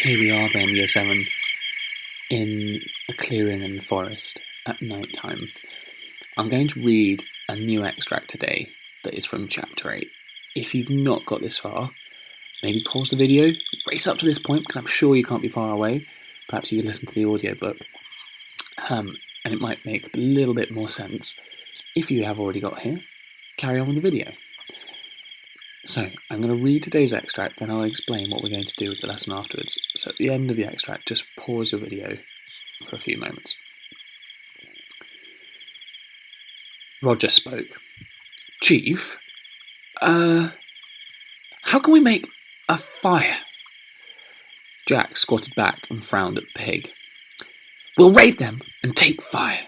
Here we are then, Year 7, in a clearing in the forest at night time. I'm going to read a new extract today that is from Chapter 8. If you've not got this far, maybe pause the video, race up to this point, because I'm sure you can't be far away. Perhaps you could listen to the audiobook, and it might make a little bit more sense. If you have already got here, carry on with the video. So, I'm going to read today's extract, then I'll explain what we're going to do with the lesson afterwards. So at the end of the extract, just pause your video for a few moments. Roger spoke. Chief, how can we make a fire? Jack squatted back and frowned at the pig. We'll raid them and take fire.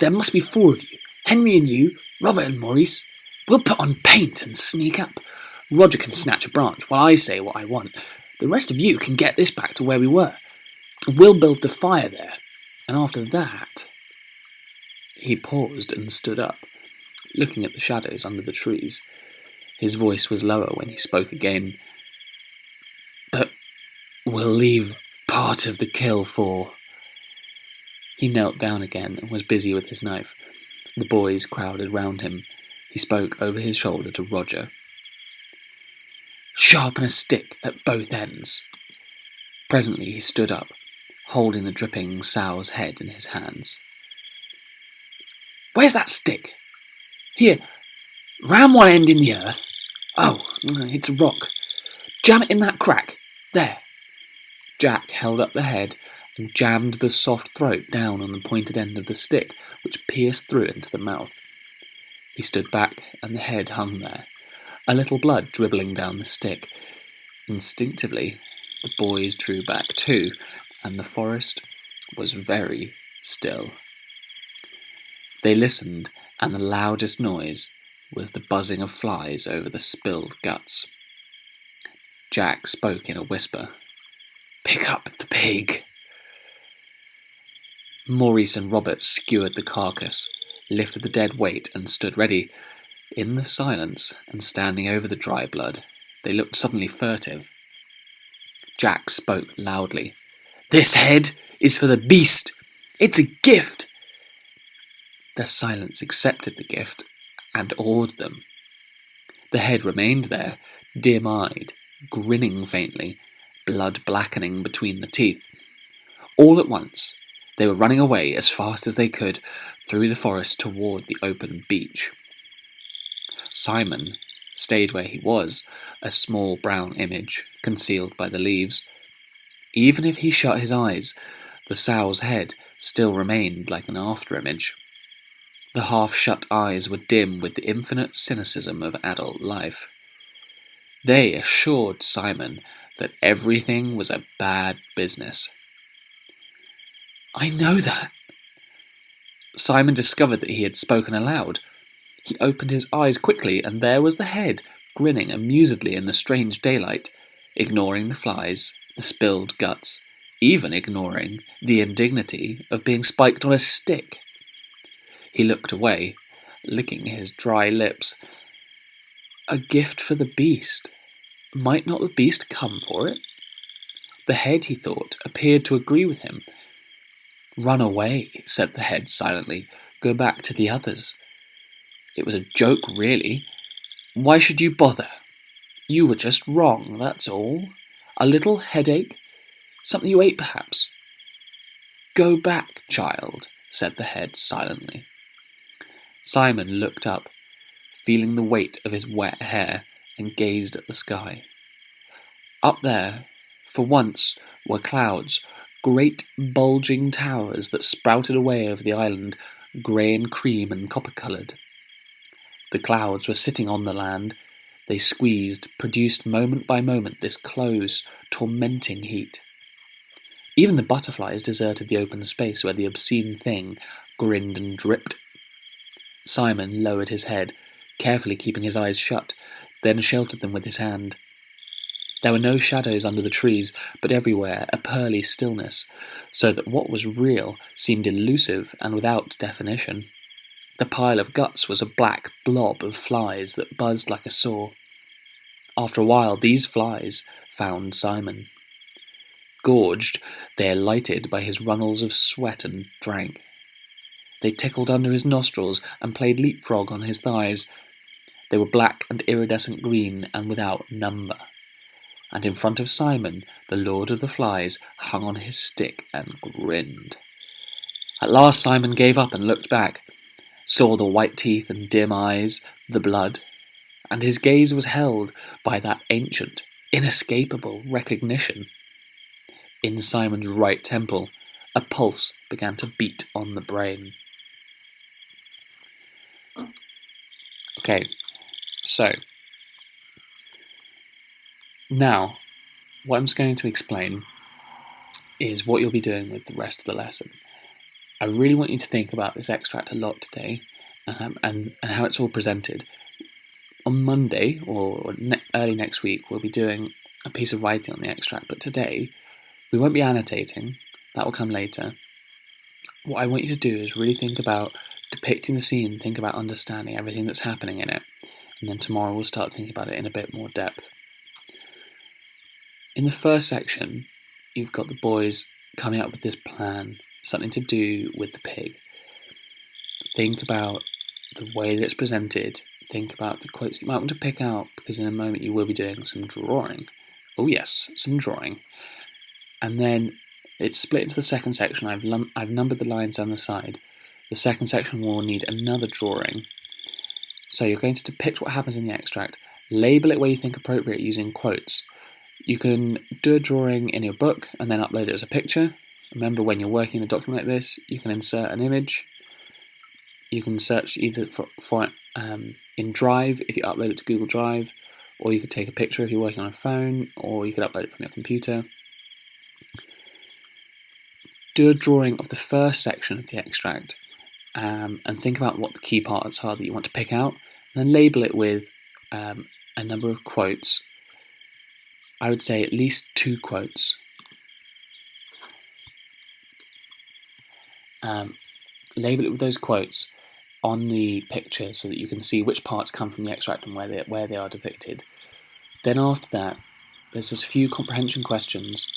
There must be 4 of you. Henry and you, Robert and Maurice. We'll put on paint and sneak up. Roger can snatch a branch while I say what I want. The rest of you can get this back to where we were. We'll build the fire there. And after that... He paused and stood up, looking at the shadows under the trees. His voice was lower when he spoke again. But we'll leave part of the kill for... He knelt down again and was busy with his knife. The boys crowded round him. He spoke over his shoulder to Roger. Sharpen a stick at both ends. Presently he stood up, holding the dripping sow's head in his hands. Where's that stick? Here, ram one end in the earth. Oh, it's a rock. Jam it in that crack. There. Jack held up the head and jammed the soft throat down on the pointed end of the stick, which pierced through into the mouth. He stood back, and the head hung there, a little blood dribbling down the stick. Instinctively, the boys drew back too, and the forest was very still. They listened, and the loudest noise was the buzzing of flies over the spilled guts. Jack spoke in a whisper. Pick up the pig. Maurice and Robert skewered the carcass, lifted the dead weight and stood ready. In the silence, and standing over the dry blood, they looked suddenly furtive. Jack spoke loudly. This head is for the beast. It's a gift. Their silence accepted the gift and awed them. The head remained there, dim-eyed, grinning faintly, blood blackening between the teeth. All at once, they were running away as fast as they could through the forest toward the open beach. Simon stayed where he was, a small brown image concealed by the leaves. Even if he shut his eyes, the sow's head still remained like an after-image. The half-shut eyes were dim with the infinite cynicism of adult life. They assured Simon that everything was a bad business. I know that. Simon discovered that he had spoken aloud. He opened his eyes quickly, and there was the head, grinning amusedly in the strange daylight, ignoring the flies, the spilled guts, even ignoring the indignity of being spiked on a stick. He looked away, licking his dry lips. A gift for the beast. Might not the beast come for it? The head, he thought, appeared to agree with him. Run away, said the head silently. Go back to the others. It was a joke, really. Why should you bother? You were just wrong, that's all. A little headache? Something you ate, perhaps? Go back, child, said the head silently. Simon looked up, feeling the weight of his wet hair, and gazed at the sky. Up there, for once, were clouds, great bulging towers that sprouted away over the island, grey and cream and copper-coloured. The clouds were sitting on the land. They squeezed, produced moment by moment this close, tormenting heat. Even the butterflies deserted the open space where the obscene thing grinned and dripped. Simon lowered his head, carefully keeping his eyes shut, then sheltered them with his hand. There were no shadows under the trees, but everywhere a pearly stillness, so that what was real seemed elusive and without definition. The pile of guts was a black blob of flies that buzzed like a saw. After a while, these flies found Simon. Gorged, they alighted by his runnels of sweat and drank. They tickled under his nostrils and played leapfrog on his thighs. They were black and iridescent green and without number. And in front of Simon, the Lord of the Flies hung on his stick and grinned. At last Simon gave up and looked back, saw the white teeth and dim eyes, the blood, and his gaze was held by that ancient, inescapable recognition. In Simon's right temple, a pulse began to beat on the brain. Okay, so now what I'm just going to explain is what you'll be doing with the rest of the lesson. I really want you to think about this extract a lot today, and how it's all presented. On Monday or early next week, we'll be doing a piece of writing on the extract, but today we won't be annotating. That will come later. What I want you to do is really think about depicting the scene, think about understanding everything that's happening in it, and then tomorrow we'll start thinking about it in a bit more depth. In the first section, you've got the boys coming up with this plan, something to do with the pig. Think about the way that it's presented. Think about the quotes that you might want to pick out, because in a moment you will be doing some drawing. Oh yes, some drawing. And then it's split into the second section. I've numbered the lines down the side. The second section will need another drawing. So you're going to depict what happens in the extract, label it where you think appropriate using quotes. You can do a drawing in your book and then upload it as a picture. Remember, when you're working in a document like this, you can insert an image. You can search either for in Drive if you upload it to Google Drive, or you could take a picture if you're working on a phone, or you could upload it from your computer. Do a drawing of the first section of the extract, and think about what the key parts are that you want to pick out, and then label it with a number of quotes. I would say at least 2 quotes. Label it with those quotes on the picture so that you can see which parts come from the extract and where they are depicted. Then after that, there's just a few comprehension questions.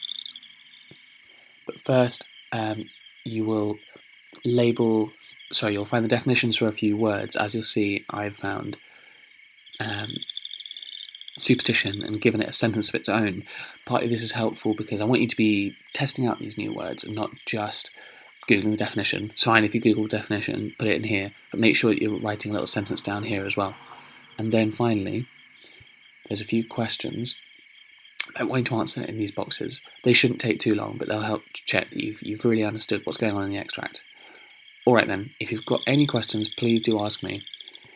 But first, you'll find the definitions for a few words. As you'll see, I've found superstition and given it a sentence of its own. Partly this is helpful because I want you to be testing out these new words and not just Googling the definition. It's fine if you Google the definition, put it in here, but make sure that you're writing a little sentence down here as well. And then finally, there's a few questions I want you to answer in these boxes. They shouldn't take too long, but they'll help to check that you've really understood what's going on in the extract. Alright then, if you've got any questions, please do ask me.